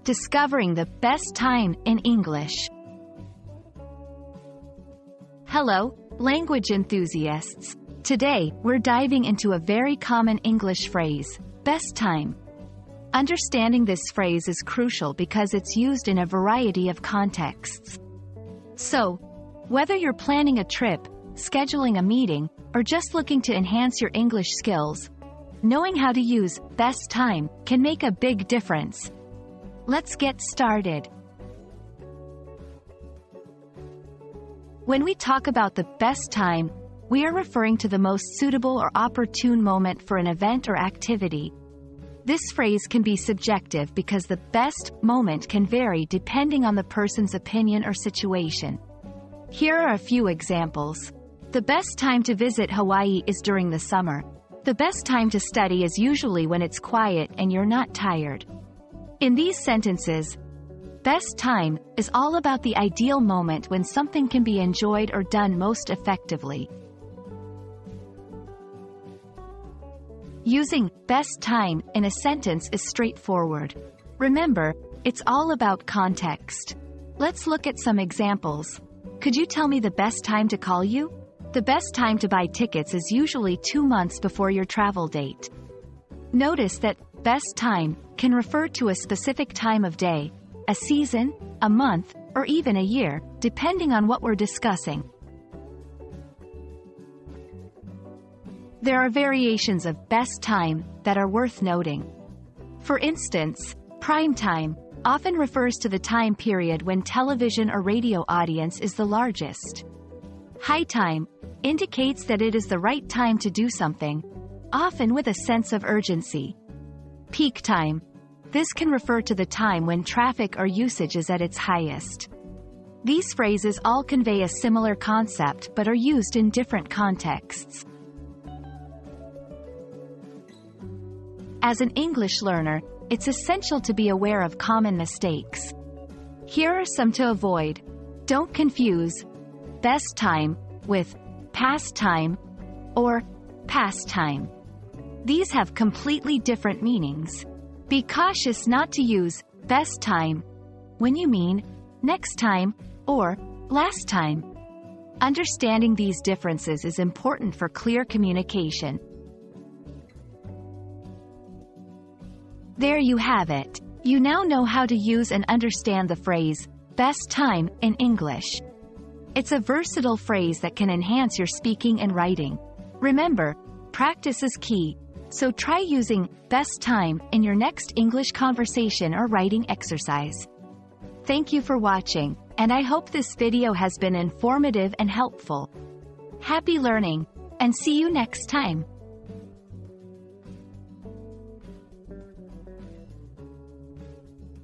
Discovering the best time in English. Hello, language enthusiasts. Today, we're diving into a very common English phrase, best time. Understanding this phrase is crucial because it's used in a variety of contexts. So, whether you're planning a trip, scheduling a meeting, or just looking to enhance your English skills, knowing how to use best time can make a big difference. Let's get started. When we talk about the best time, we are referring to the most suitable or opportune moment for an event or activity. This phrase can be subjective because the best moment can vary depending on the person's opinion or situation. Here are a few examples. The best time to visit Hawaii is during the summer. The best time to study is usually when it's quiet and you're not tired. In these sentences, best time is all about the ideal moment when something can be enjoyed or done most effectively. Using best time in a sentence is straightforward. Remember, it's all about context. Let's look at some examples. Could you tell me the best time to call you? The best time to buy tickets is usually 2 months before your travel date. Notice that best time can refer to a specific time of day, a season, a month, or even a year, depending on what we're discussing. There are variations of best time that are worth noting. For instance, prime time often refers to the time period when television or radio audience is the largest. High time indicates that it is the right time to do something, often with a sense of urgency. Peak time. This can refer to the time when traffic or usage is at its highest. These phrases all convey a similar concept but are used in different contexts. As an English learner, it's essential to be aware of common mistakes. Here are some to avoid. Don't confuse best time with past time or pastime. These have completely different meanings. Be cautious not to use best time when you mean next time or last time. Understanding these differences is important for clear communication. There you have it. You now know how to use and understand the phrase best time in English. It's a versatile phrase that can enhance your speaking and writing. Remember, practice is key, so try using best time in your next English conversation or writing exercise. Thank you for watching, and I hope this video has been informative and helpful. Happy learning, and see you next time.